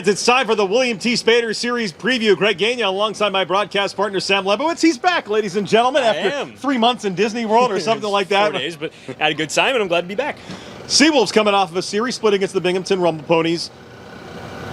Fans, it's time for the William T. Spaeder Series preview. Greg Gagne alongside my broadcast partner, Sam Lebowitz. He's back, ladies and gentlemen, after 3 months in Disney World or something like that. 4 days, but had a good time, and I'm glad to be back. SeaWolves coming off of a series split against the Binghamton Rumble Ponies.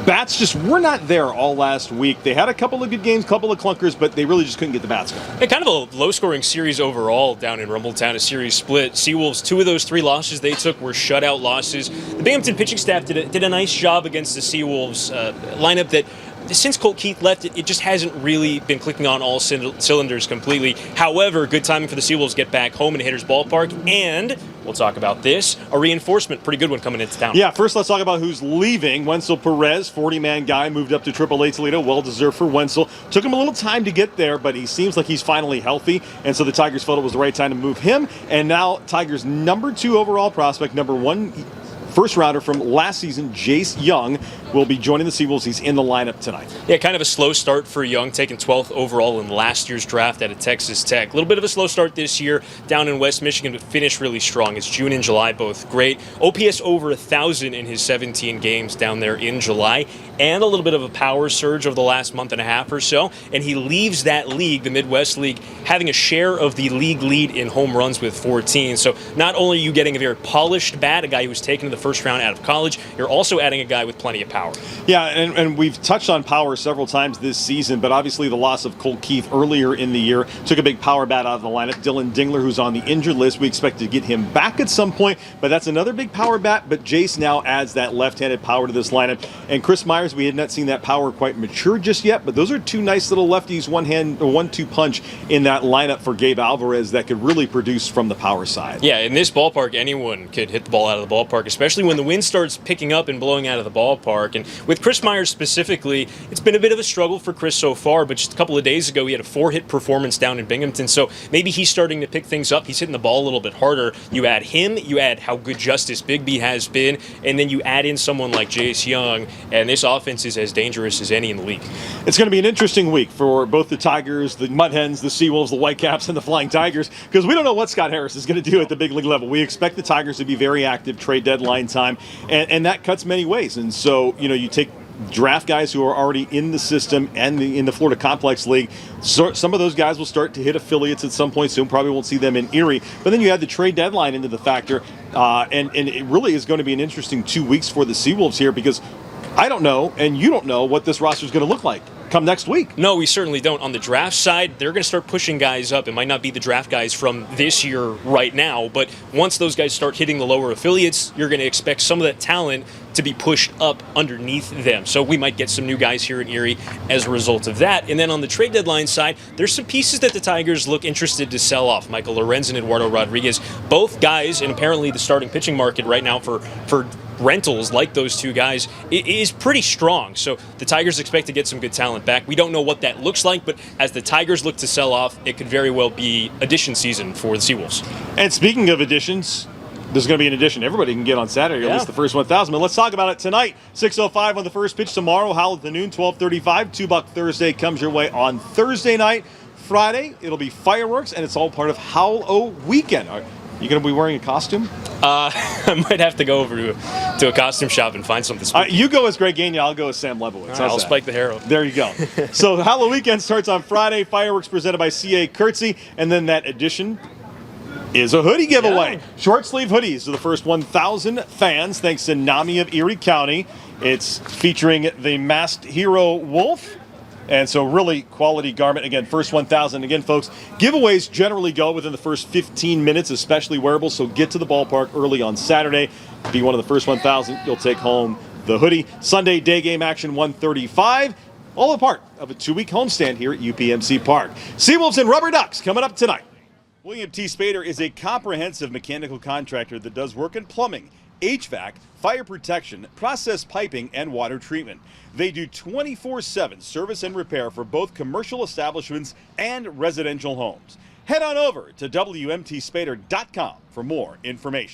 Bats just were not there all last week. They had a couple of good games, couple of clunkers, but they really just couldn't get the bats going. Yeah, kind of a low-scoring series overall down in Rumbletown, a series split. SeaWolves, 2 of those 3 losses they took were shutout losses. The Binghamton pitching staff did a nice job against the SeaWolves lineup that, since Colt Keith left, it just hasn't really been clicking on all cylinders completely. However, good timing for the SeaWolves to get back home in Hitters Ballpark, and we'll talk about this, a reinforcement, pretty good one coming into town. Yeah, first let's talk about who's leaving. Wenzel Perez, 40-man guy, moved up to AAA Toledo, well-deserved for Wenzel. Took him a little time to get there, but he seems like he's finally healthy, and so the Tigers felt it was the right time to move him, and now Tigers' number 2 overall prospect, number 1 first rounder from last season, Jace Young, will be joining the SeaWolves. He's in the lineup tonight. Yeah, kind of a slow start for Young, taking 12th overall in last year's draft out of Texas Tech. A little bit of a slow start this year down in West Michigan, but finished really strong. His June and July both great. OPS over 1,000 in his 17 games down there in July, and a little bit of a power surge over the last month and a half or so. And he leaves that league, the Midwest League, having a share of the league lead in home runs with 14. So not only are you getting a very polished bat, a guy who was taken in the first round out of college, you're also adding a guy with plenty of power. Yeah, and we've touched on power several times this season, but obviously the loss of Colt Keith earlier in the year took a big power bat out of the lineup. Dylan Dingler, who's on the injured list, we expect to get him back at some point, but that's another big power bat. But Jace now adds that left-handed power to this lineup. And Chris Myers, we had not seen that power quite mature just yet, but those are 2 nice little lefties, 1-2 punch in that lineup for Gabe Alvarez that could really produce from the power side. Yeah, in this ballpark, anyone could hit the ball out of the ballpark, especially when the wind starts picking up and blowing out of the ballpark. And with Chris Myers specifically, it's been a bit of a struggle for Chris so far, but just a couple of days ago, he had a 4-hit performance down in Binghamton, so maybe he's starting to pick things up. He's hitting the ball a little bit harder. You add him, you add how good Justice Bigby has been, and then you add in someone like Jace Young, and this offense is as dangerous as any in the league. It's going to be an interesting week for both the Tigers, the Mud Hens, the SeaWolves, the Whitecaps, and the Flying Tigers, because we don't know what Scott Harris is going to do at the big league level. We expect the Tigers to be very active trade deadline time, and that cuts many ways. And so, you take draft guys who are already in the system and in the Florida Complex League. So some of those guys will start to hit affiliates at some point soon. Probably won't see them in Erie. But then you add the trade deadline into the factor, and it really is going to be an interesting 2 weeks for the SeaWolves here, because I don't know, and you don't know, what this roster is going to look like come next week. No, we certainly don't. On the draft side, they're going to start pushing guys up. It might not be the draft guys from this year right now, but once those guys start hitting the lower affiliates, you're going to expect some of that talent to be pushed up underneath them. So we might get some new guys here in Erie as a result of that. And then on the trade deadline side, there's some pieces that the Tigers look interested to sell off. Michael Lorenz and Eduardo Rodriguez, both guys, and apparently the starting pitching market right now for rentals like those 2 guys is pretty strong. So the Tigers expect to get some good talent back. We don't know what that looks like, but as the Tigers look to sell off, it could very well be addition season for the SeaWolves. And speaking of additions, there's going to be an addition everybody can get on Saturday, at least the first 1,000. But let's talk about it tonight. 6:05 on the first pitch tomorrow. Howl at the noon, 12:35. $2 Thursday comes your way on Thursday night. Friday, it'll be fireworks, and it's all part of Howl-O Weekend. Are you going to be wearing a costume? I might have to go over to a costume shop and find something spooky. You go as Greg Gagne, I'll go as Sam Lebowitz. Right, I'll spike the hair up. There you go. So Halloween Weekend starts on Friday. Fireworks presented by C.A. Kurtzy, and then that addition is a hoodie giveaway. Yeah. Short sleeve hoodies to the first 1,000 fans, thanks to NAMI of Erie County. It's featuring the masked hero Wolf. And so really quality garment. Again, first 1,000. Again, folks, giveaways generally go within the first 15 minutes, especially wearables. So get to the ballpark early on Saturday. Be one of the first 1,000. You'll take home the hoodie. Sunday day game action 1:35. All a part of a 2-week homestand here at UPMC Park. SeaWolves and RubberDucks coming up tonight. William T. Spaeder is a comprehensive mechanical contractor that does work in plumbing, HVAC, fire protection, process piping, and water treatment. They do 24/7 service and repair for both commercial establishments and residential homes. Head on over to WMTSpader.com for more information.